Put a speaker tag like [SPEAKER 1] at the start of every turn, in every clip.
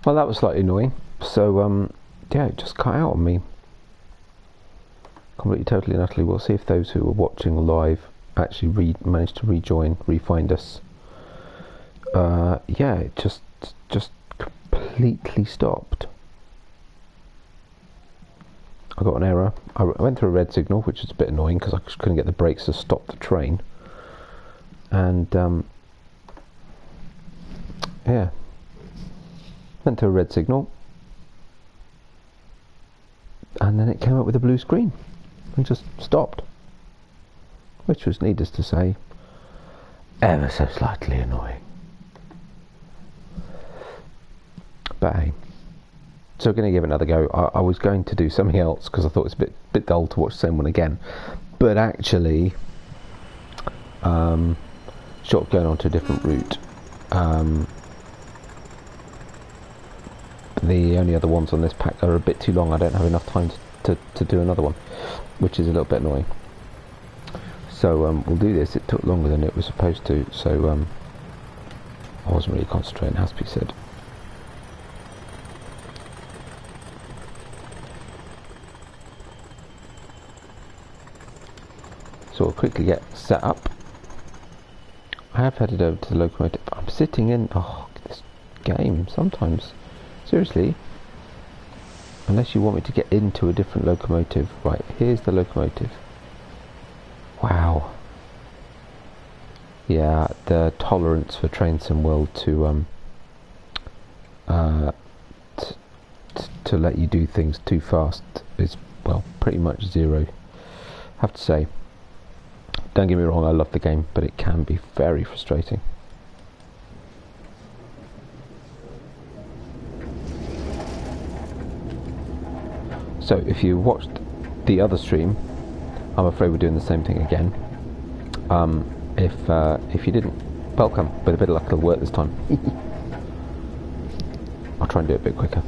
[SPEAKER 1] Well, that was slightly annoying. So, yeah, it just cut out on me. Completely, totally, and utterly. We'll see if those who were watching live actually managed to refind us. Yeah, it just completely stopped. I got an error. I went through a red signal, which is a bit annoying because I just couldn't get the brakes to stop the train. And yeah, went to a red signal, and then it came up with a blue screen and just stopped, which was, needless to say, ever so slightly annoying. But hey, so we're going to give it another go. I was going to do something else because I thought it's a bit dull to watch the same one again, but actually, sort of going on to a different route. The only other ones on this pack are a bit too long. I don't have enough time to do another one, which is a little bit annoying. So we'll do this. It took longer than it was supposed to, so I wasn't really concentrating, has to be said. So we'll quickly get set up. I have headed over to the locomotive. I'm sitting in... Oh, this game, sometimes. Seriously. Unless you want me to get into a different locomotive. Right, here's the locomotive. Wow. Yeah, the tolerance for Train Sim World to let you do things too fast is, well, pretty much zero. I have to say. Don't get me wrong, I love the game, but it can be very frustrating. So if you watched the other stream, I'm afraid we're doing the same thing again. If you didn't, welcome. With a bit of luck it'll work this time. I'll try and do it a bit quicker.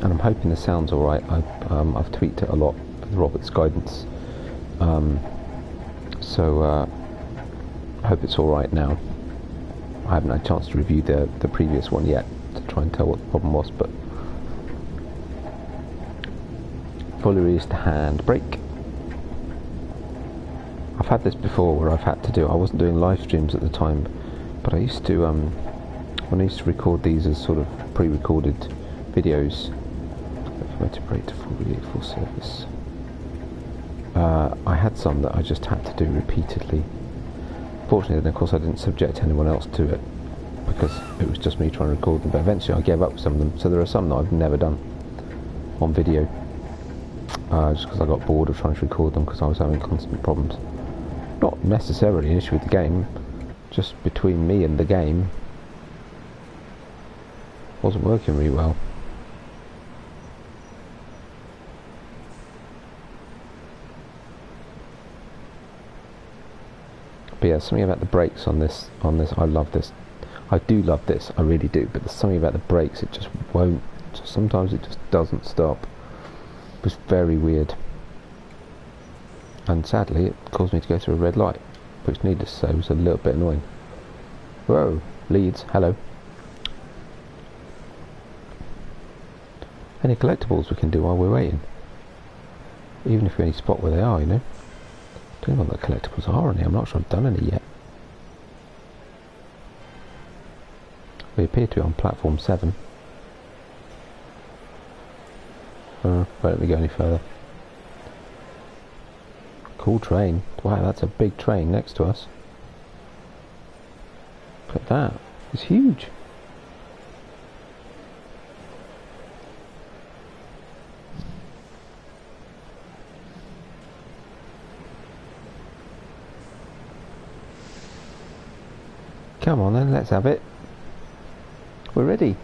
[SPEAKER 1] And I'm hoping the sound's alright. I've tweaked it a lot with Robert's guidance. So I hope it's alright now. I haven't had a chance to review the previous one yet to try and tell what the problem was, but fully released handbrake. I've had this before where I've had to do, I wasn't doing live streams at the time, but I used to, when I used to record these as sort of pre-recorded videos, locomotive brake to full service. I had some that I just had to do repeatedly. Fortunately, then of course I didn't subject anyone else to it because it was just me trying to record them. But eventually I gave up with some of them. So there are some that I've never done on video, just because I got bored of trying to record them because I was having constant problems. Not necessarily an issue with the game, just between me and the game. Wasn't working really well. But yeah, something about the brakes on this, I love this. I do love this, I really do, but there's something about the brakes, it just won't, sometimes it just doesn't stop. It was very weird. And sadly, it caused me to go through a red light, which needless to say was a little bit annoying. Whoa, Leeds, hello. Any collectibles we can do while we're waiting? Even if we only spot where they are, you know. I don't know what the collectibles are on here. I'm not sure I've done any yet. We appear to be on platform 7. Why don't we go any further? Cool train. Wow, that's a big train next to us. Look at that. It's huge. Come on then, let's have it. We're ready.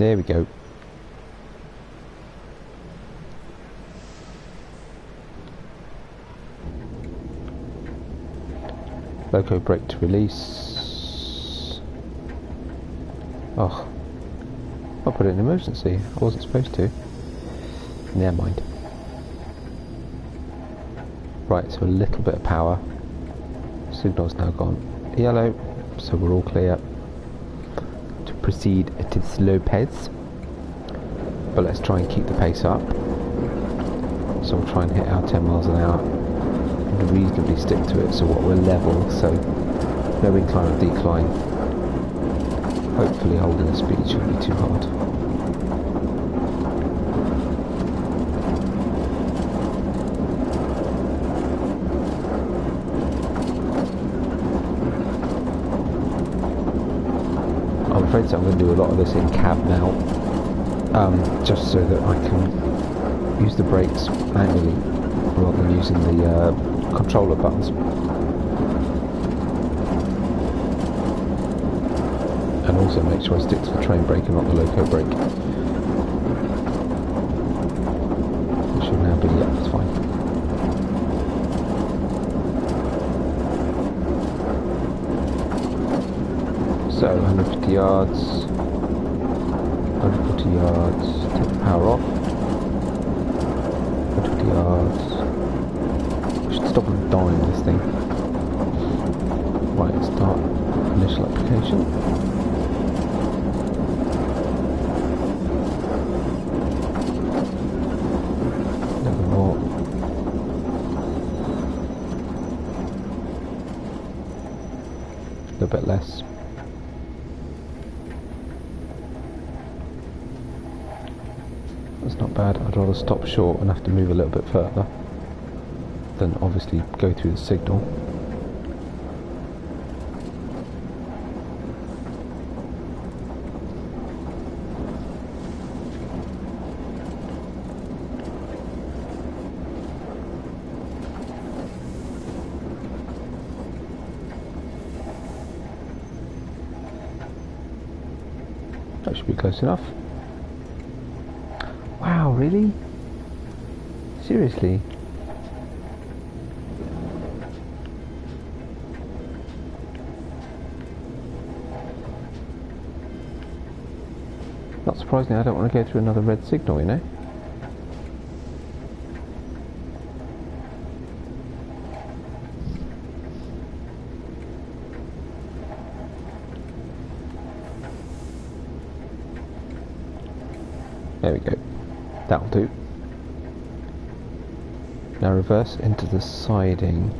[SPEAKER 1] There we go. Loco brake to release. Oh, I put it in emergency. I wasn't supposed to. Never mind. Right, so a little bit of power. Signal's now gone yellow, so we're all clear to proceed to slow pace. But let's try and keep the pace up. So we'll try and hit our 10 miles an hour and reasonably stick to it, so what we're level, so no incline or decline. Hopefully holding the speed shouldn't be too hard. I'm afraid so I'm going to do a lot of this in cab now, just so that I can use the brakes manually rather than using the controller buttons. And also make sure I stick to the train brake and not the loco brake. It should now be, yeah, it's fine. So 150 yards, 140 yards, take the power off, 150 yards, I should stop on a dime this thing. Right, start initial application. A little more. A little bit less. That's not bad. I'd rather stop short and have to move a little bit further than obviously go through the signal. That should be close enough. Wow, really? Seriously? Not surprisingly, I don't want to go through another red signal, you know? There we go. That'll do. Now reverse into the siding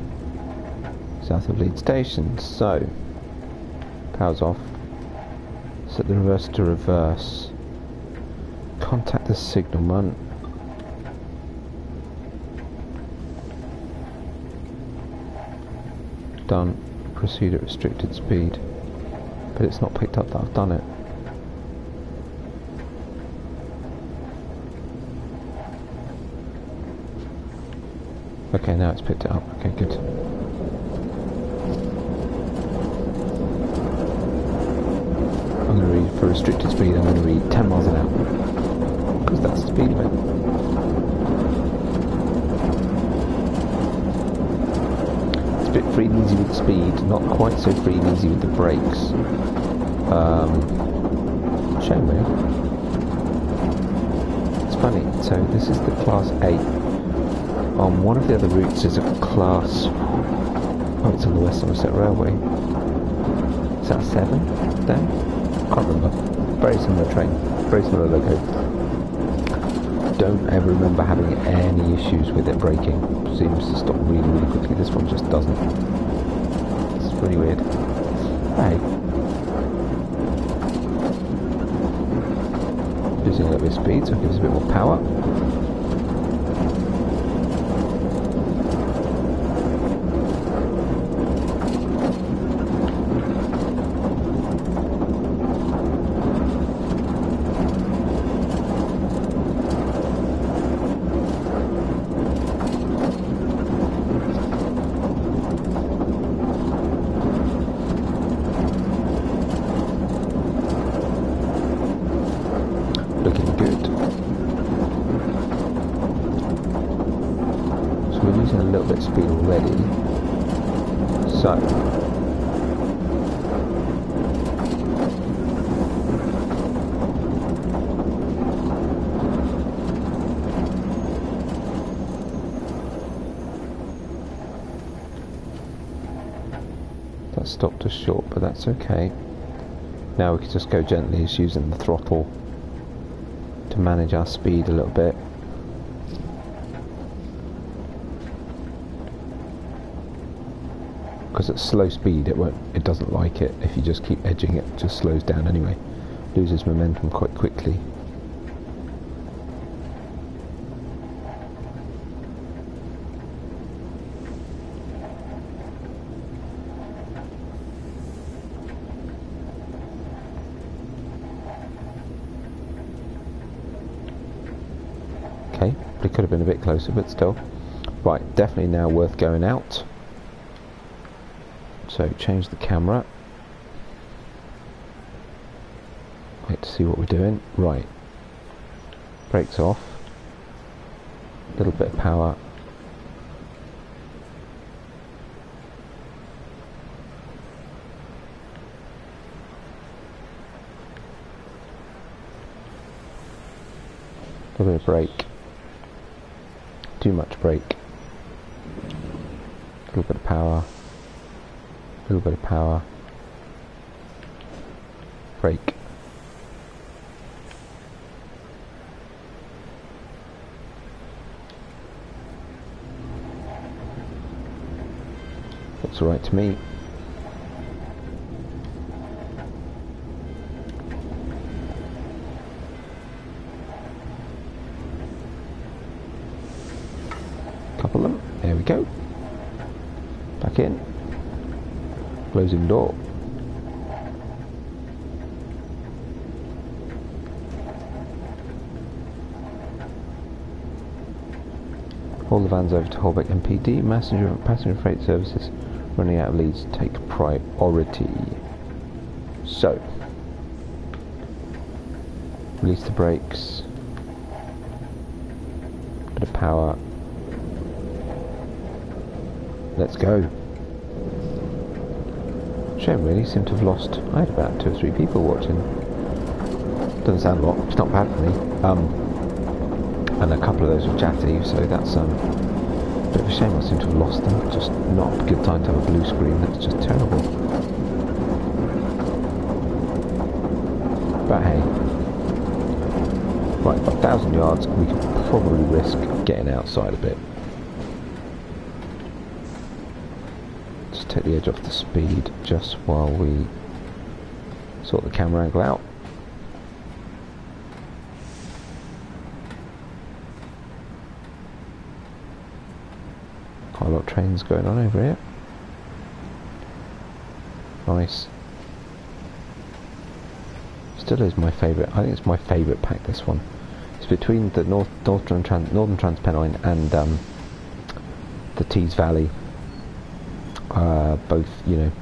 [SPEAKER 1] south of Leeds Station. So, power's off. Set the reverse to reverse. Contact the signalman. Done. Proceed at restricted speed. But it's not picked up that I've done it. Okay, now it's picked it up. Okay, good. I'm going to read, for restricted speed, I'm going to read 10 miles an hour. Because that's the speed limit. It's a bit free and easy with speed, not quite so free and easy with the brakes. Shame really. It's funny, so this is the class 8. On one of the other routes is a class... Oh, it's on the West Somerset Railway. Is that a 7 then? Can't remember. Very similar train. Very similar loco. Don't ever remember having any issues with it braking. Seems to stop really, really quickly. This one just doesn't. It's really weird. Hey. Losing a little bit of speed, so it gives a bit more power. light speed already. So that stopped us short, but that's okay. Now we can just go gently, just using the throttle to manage our speed a little bit. Because at slow speed it doesn't like it. If you just keep edging it, just slows down anyway. Loses momentum quite quickly. Okay, but it could have been a bit closer, but still. Right, definitely now worth going out. So change the camera. Wait to see what we're doing. Right. Brakes off. A little bit of power. A little bit of brake. Too much brake. A little bit of power. A little bit of power. Brake. Looks alright to me. Couple of them. There we go. Back in. Closing door. Haul the vans over to Holbeck MPD. Passenger freight services running out of leads take priority. So, release the brakes. Bit of power. Let's go. Shame really, seem to have lost. I had about 2 or 3 people watching. Doesn't sound a lot, it's not bad for me. And a couple of those were chatty, so that's a bit of a shame. I seem to have lost them. Just not a good time to have a blue screen, that's just terrible. But hey. Right, about 1,000 yards, we could probably risk getting outside a bit. Take the edge off the speed just while we sort the camera angle out. Quite a lot of trains going on over here. Nice. Still is my favourite. I think it's my favourite pack, this one. It's between the Northern Trans-Pennine and the Tees Valley. Both, you know,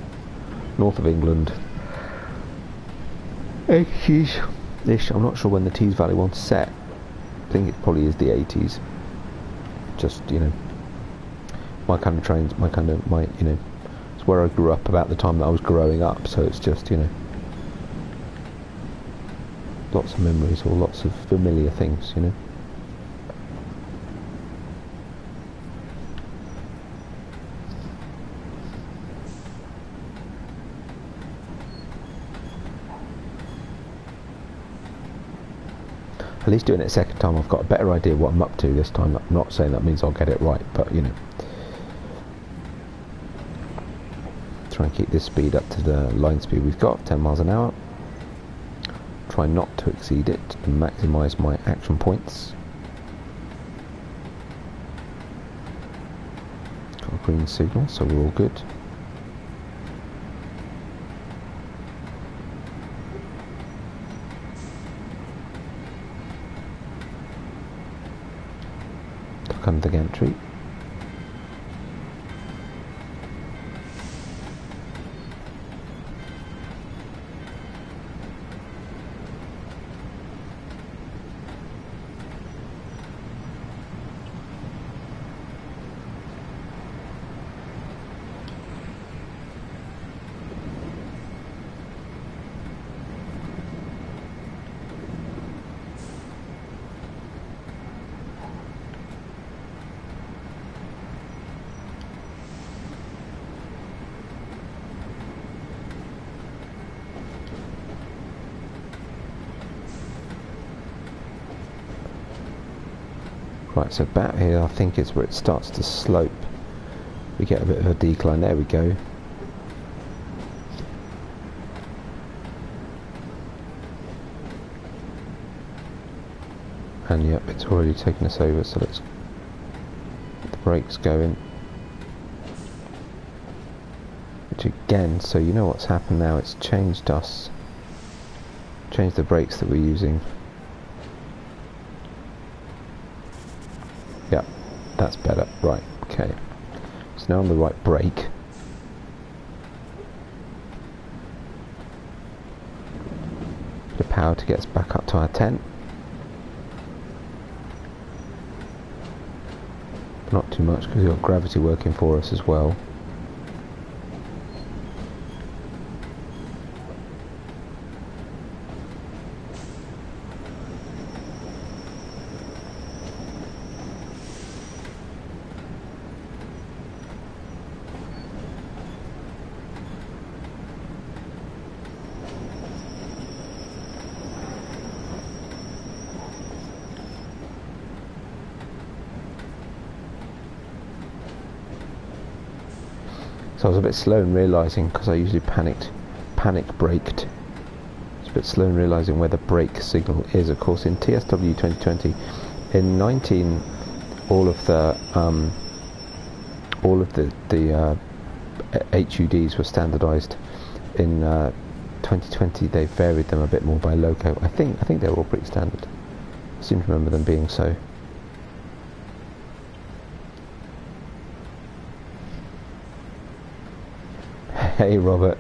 [SPEAKER 1] north of England. 80s-ish. I'm not sure when the Tees Valley one's set. I think it probably is the 80s. Just, you know, my kind of trains, you know, it's where I grew up about the time that I was growing up, so it's just, you know, lots of memories or lots of familiar things, you know. At least doing it a second time, I've got a better idea what I'm up to this time. I'm not saying that means I'll get it right, but you know, try and keep this speed up to the line speed we've got, 10 miles an hour. Try not to exceed it to maximise my action points. Got a green signal, so we're all good. Come the gantry. Right, so about here I think is where it starts to slope. We get a bit of a decline. There we go. And yep, it's already taken us over, so let's get the brakes going. Which again, so you know what's happened now, it's changed the brakes that we're using. Yeah, that's better. Right, okay. So now on the right brake. The power to get us back up to our tent. Not too much because we've got gravity working for us as well. So I was a bit slow in realising, because I usually panic braked. It's a bit slow in realising where the brake signal is. Of course, in TSW 2020, in 19, all of the HUDs were standardised. In 2020, they varied them a bit more by loco. I think they were all pretty standard. I seem to remember them being so. Hey Robert,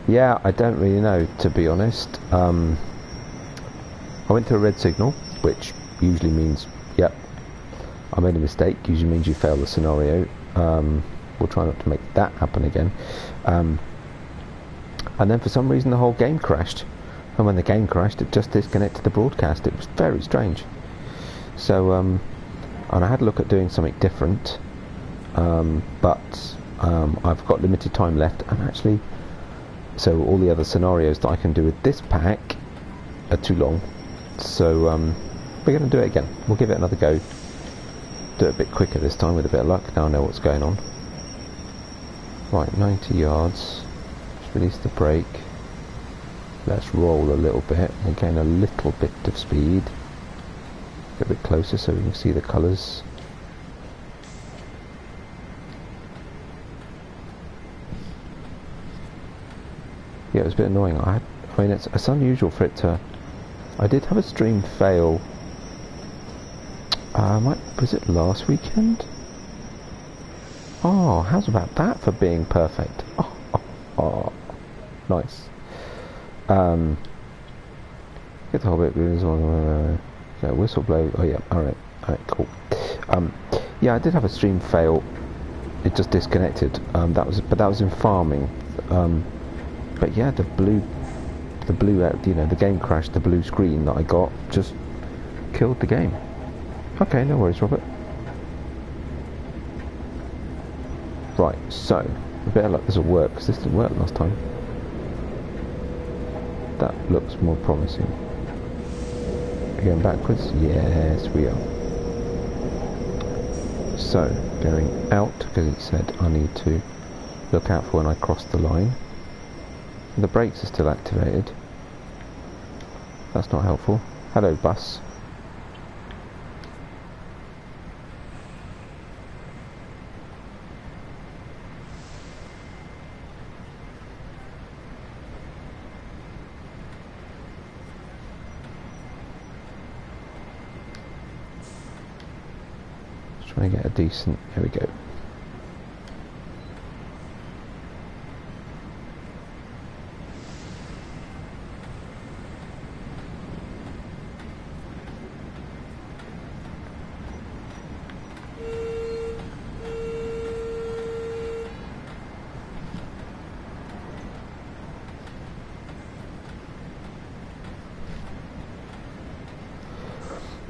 [SPEAKER 1] yeah, I don't really know, to be honest. I went to a red signal, which usually means, yep, I made a mistake. Usually means you fail the scenario. We'll try not to make that happen again. And then for some reason the whole game crashed, and when the game crashed it just disconnected the broadcast. It was very strange. So and I had a look at doing something different, but I've got limited time left, and actually, so all the other scenarios that I can do with this pack are too long, so we're going to do it again. We'll give it another go, do it a bit quicker this time with a bit of luck. Now I know what's going on. Right, 90 yards, let's release the brake, let's roll a little bit and gain a little bit of speed, get a bit closer so we can see the colours. Yeah, it was a bit annoying. I mean, it's unusual for it to... I did have a stream fail. Was it last weekend? Oh, how's about that for being perfect? Oh, nice. Get the whole bit. Yeah, whistle blow. Oh yeah, all right, cool. Yeah, I did have a stream fail. It just disconnected. That was in farming. But yeah, the blue, you know, the game crashed. The blue screen that I got just killed the game. Okay, no worries, Robert. Right, so a bit of luck this will work, because this didn't work last time. That looks more promising. We're going backwards? Yes, we are. So going out, because it said I need to look out for when I cross the line. The brakes are still activated. That's not helpful. Hello, bus. Just trying to get a decent... Here we go.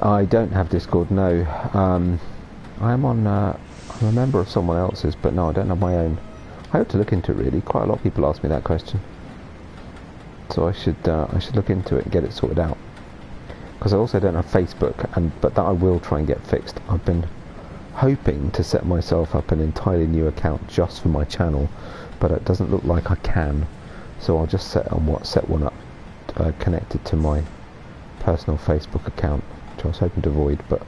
[SPEAKER 1] I don't have Discord, no. I am on, I'm a member of someone else's, but no, I don't have my own. I hope to look into it, really. Quite a lot of people ask me that question. So I should look into it and get it sorted out. because I also don't have Facebook, but that I will try and get fixed. I've been hoping to set myself up an entirely new account just for my channel, but it doesn't look like I can, so I'll just set one up connected to my personal Facebook account, which I was hoping to avoid, but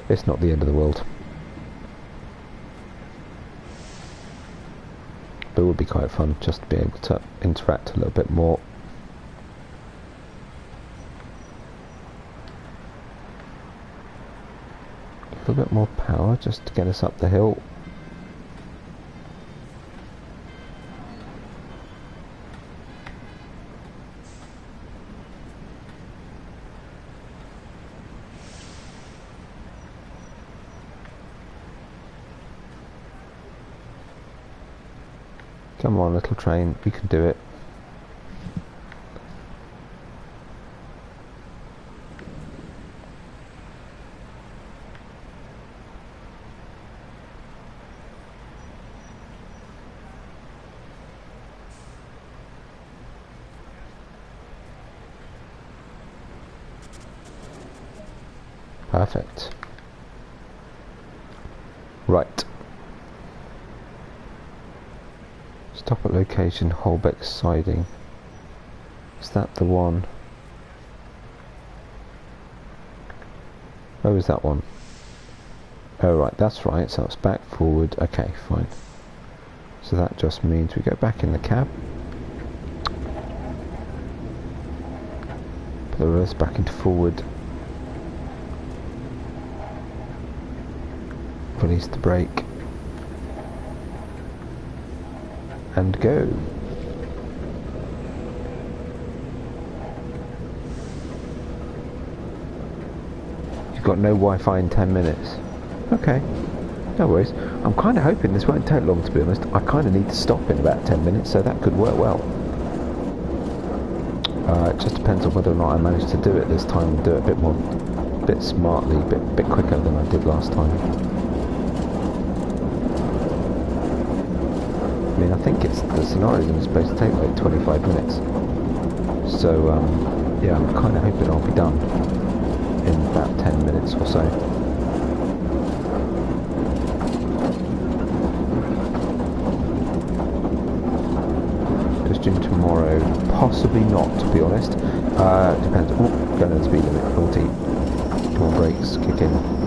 [SPEAKER 1] it's not the end of the world. But it would be quite fun just to be able to interact a little bit more. A little bit more power just to get us up the hill. Come on, little train, we can do it. Perfect. Right. Stop at location, Holbeck siding. Is that the one? Where was that one? Oh right, that's right, so it's back, forward, okay, fine. So that just means we go back in the cab. Put the reverse back into forward. Release the brake. And go. You've got no Wi-Fi in 10 minutes. Okay, no worries. I'm kind of hoping this won't take long, to be honest. I kind of need to stop in about 10 minutes, so that could work well. It just depends on whether or not I manage to do it this time and do it a bit smartly, a bit quicker than I did last time. I mean, I think the scenario is supposed to take like 25 minutes. So, yeah, I'm kind of hoping I'll be done in about 10 minutes or so. Just doing tomorrow, possibly not, to be honest. Depends. Oh, going to the speed limit, 40. Come on, brakes, kick in.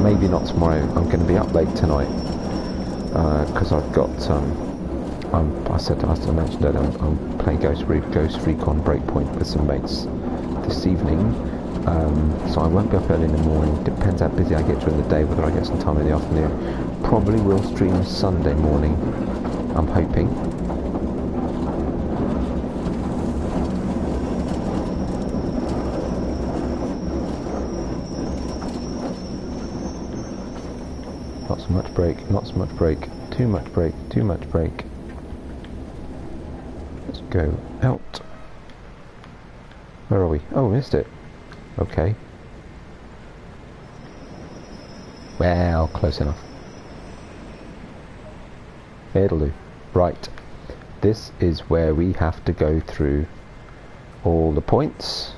[SPEAKER 1] Maybe not tomorrow. I'm going to be up late tonight because I've got I mentioned earlier, I'm playing Ghost Recon Breakpoint with some mates this evening, so I won't be up early in the morning. Depends how busy I get during the day, whether I get some time in the afternoon. Probably will stream Sunday morning, I'm hoping. Not so much brake, not so much brake, too much brake, too much brake. Let's go out. Where are we? Oh, missed it. Okay. Well, close enough. It'll do. Right. This is where we have to go through all the points.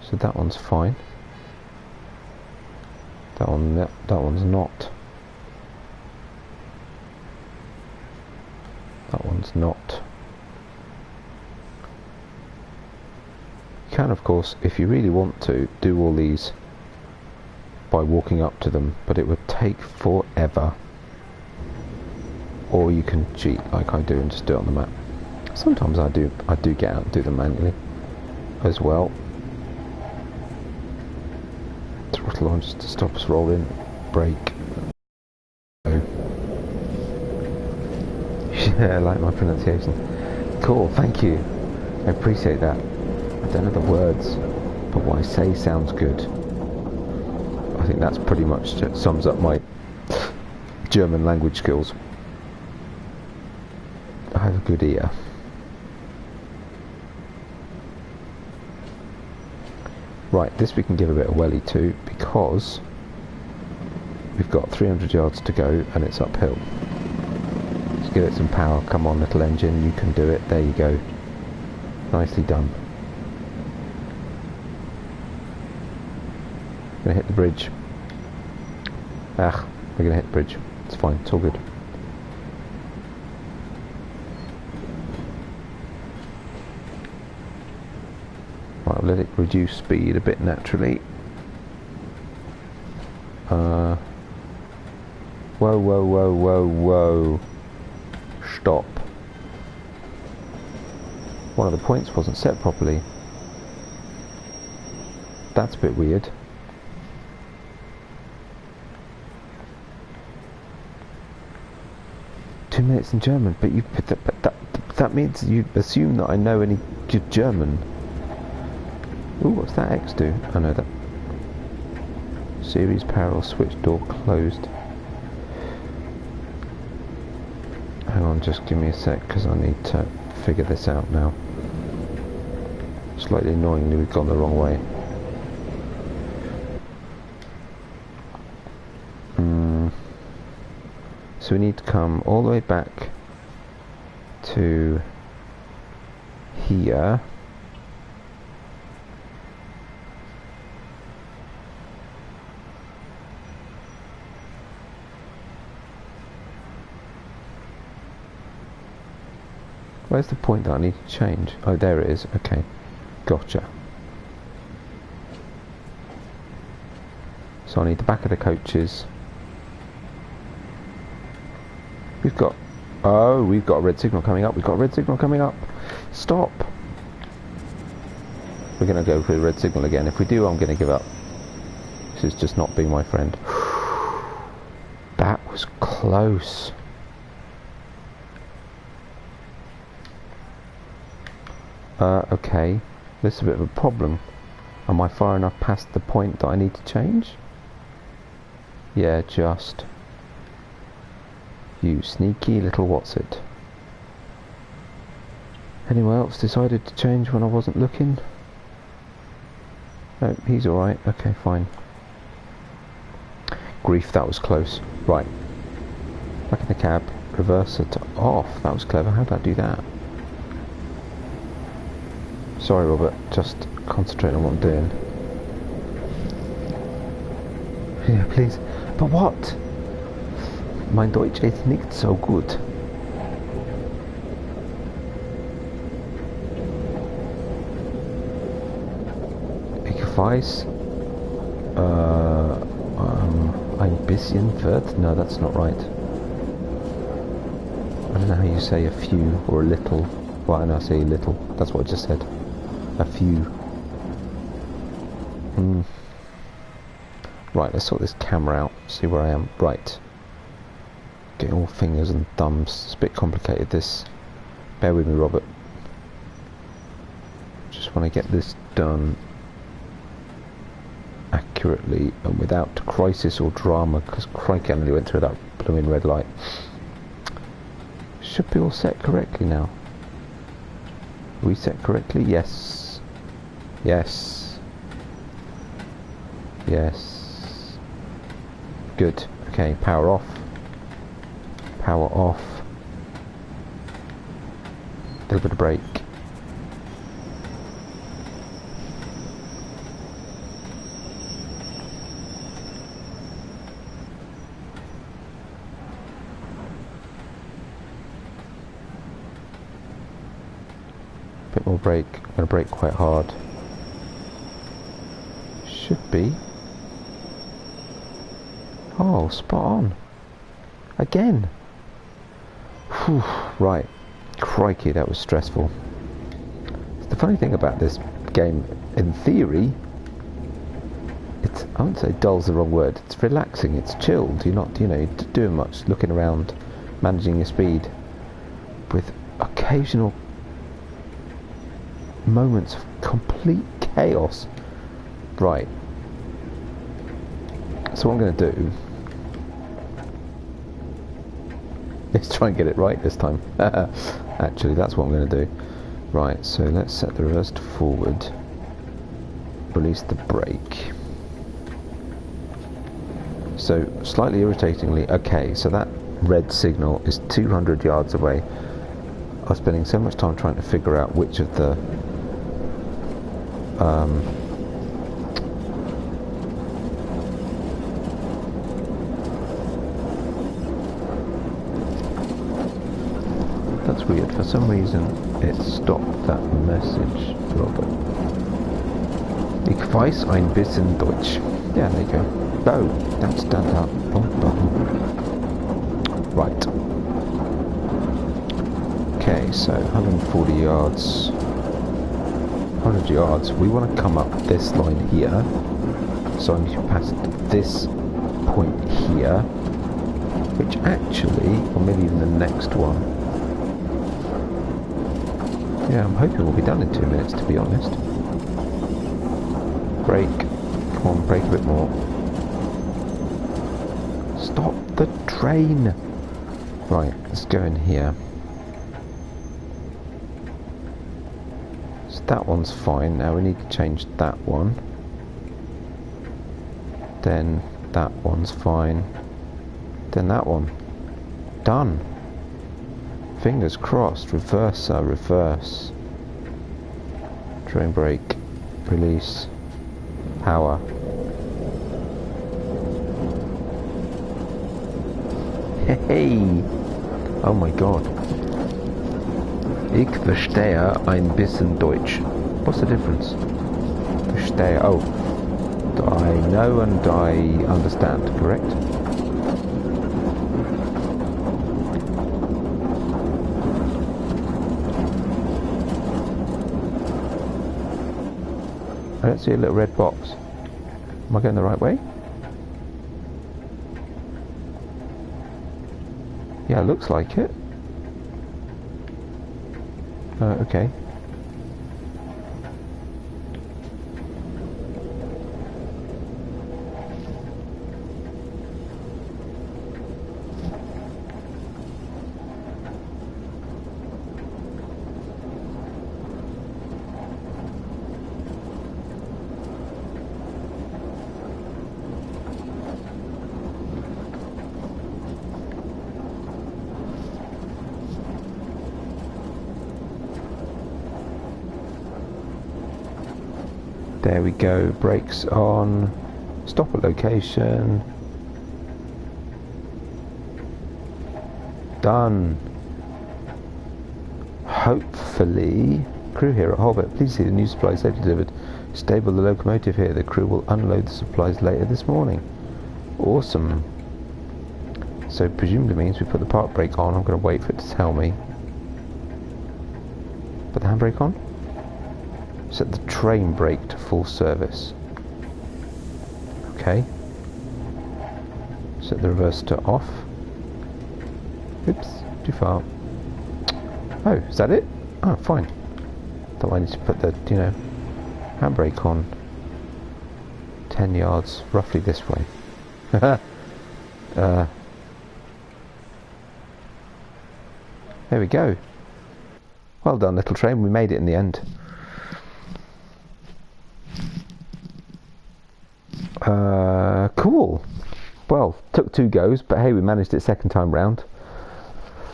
[SPEAKER 1] So that one's fine. That one's not. That one's not. You can, of course, if you really want to, do all these by walking up to them, but it would take forever. Or you can cheat like I do and just do it on the map. Sometimes I do get out and do them manually as well. Throttle on just to stop us rolling. Brake. Oh. Yeah, I like my pronunciation. Cool, thank you. I appreciate that. I don't know the words, but what I say sounds good. I think that's pretty much sums up my German language skills. I have a good ear. Right, this we can give a bit of welly to, because we've got 300 yards to go and it's uphill. Let's give it some power. Come on, little engine, you can do it. There you go. Nicely done. Gonna hit the bridge. We're gonna hit the bridge. It's fine, it's all good. Right, I'll let it reduce speed a bit naturally. Whoa, whoa, whoa, whoa, whoa. Stop. One of the points wasn't set properly. That's a bit weird. Two minutes in German, but that means you assume that I know any good German. Ooh, what's that X do? I know that. Series parallel switch door closed. Hang on, just give me a sec, because I need to figure this out now. Slightly annoyingly, we've gone the wrong way. So we need to come all the way back to here. Where's the point that I need to change? Oh, there it is. Okay. Gotcha. So I need the back of the coaches. We've got a red signal coming up. We've got a red signal coming up. Stop. We're going to go for the red signal again. If we do, I'm going to give up. This is just not being my friend. That was close. Okay, this is a bit of a problem. Am I far enough past the point that I need to change? Yeah, just. You sneaky little what's-it. Anyone else decided to change when I wasn't looking? No, he's alright. Okay, fine. Grief, that was close. Right. Back in the cab. Reverse it off. That was clever. How did I do that? Sorry, Robert, just concentrate on what I'm doing. Yeah, please. But what? Mein Deutsch ist nicht so gut. Ich weiß, ein bisschen wird. No, that's not right. I don't know how you say a few or a little. Well, I know I say a little. That's what I just said. A few. Right, let's sort this camera out, see where I am. Right. Getting all fingers and thumbs. It's a bit complicated, this. Bear with me, Robert. Just want to get this done accurately and without crisis or drama, because crikey, I nearly went through that blooming red light. Should be all set correctly now. Are we set correctly? Yes. Yes. Yes. Good. Okay, power off. Power off. A little bit of brake. Bit more brake. I'm going to brake quite hard. Should be. Oh, spot on. Again. Whew, right. Crikey, that was stressful. The funny thing about this game, in theory, it's, I wouldn't say dull's the wrong word, it's relaxing, it's chilled. You're not, doing much, looking around, managing your speed, with occasional moments of complete chaos. Right. So what I'm going to do is try and get it right this time. Actually, that's what I'm going to do. Right, so let's set the reverse to forward. Release the brake. So slightly irritatingly, okay, so that red signal is 200 yards away. I was spending so much time trying to figure out which of the that's weird. For some reason, it stopped that message, Robert. Ich weiß ein bisschen Deutsch. Yeah, there you go. No, don't stand up. Right. Okay, so 140 yards. 100 yards. We want to come up this line here. So I need to pass this point here. Which actually, or maybe even the next one. Yeah, I'm hoping we'll be done in 2 minutes, to be honest. Brake. Come on, brake a bit more. Stop the train! Right, let's go in here. So that one's fine. Now we need to change that one. Then that one's fine. Then that one. Done. Fingers crossed. Reverse, reverse. Train brake. Release. Power. Hey! Oh my god. Ich verstehe ein bisschen Deutsch. What's the difference? Verstehe. Oh. I know and I understand, correct? I don't see a little red box. Am I going the right way? Yeah, looks like it. Okay. There we go, brakes on, stop at location, done. Hopefully, crew here at Hobbit, please see the new supplies safely delivered. Stable the locomotive here, the crew will unload the supplies later this morning. Awesome. So presumably means we put the park brake on. I'm going to wait for it to tell me. Put the handbrake on. Set the train brake to full service. Okay. Set the reverse to off. Oops, too far. Oh, is that it? Oh, fine. Thought I need to put the, handbrake on. 10 yards, roughly this way. There we go. Well done, little train. We made it in the end. Cool. Well, took 2 goes, but hey, we managed it second time round.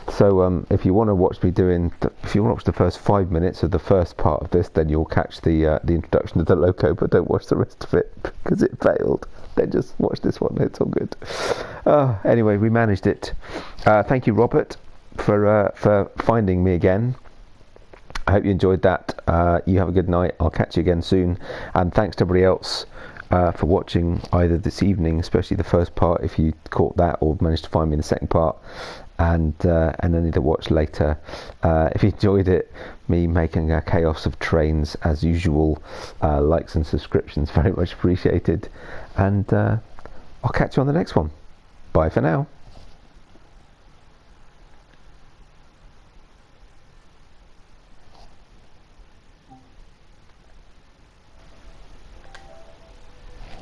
[SPEAKER 1] So if you want to watch me if you want to watch the first 5 minutes of the first part of this, then you'll catch the introduction of the loco, but don't watch the rest of it because it failed. Then just watch this one. It's all good. Anyway, we managed it. Thank you, Robert, for finding me again. I hope you enjoyed that. You have a good night. I'll catch you again soon. And thanks to everybody else for watching either this evening, especially the first part, if you caught that, or managed to find me in the second part, and any that watch later. If you enjoyed it, me making a chaos of trains as usual, likes and subscriptions very much appreciated. And I'll catch you on the next one. Bye for now.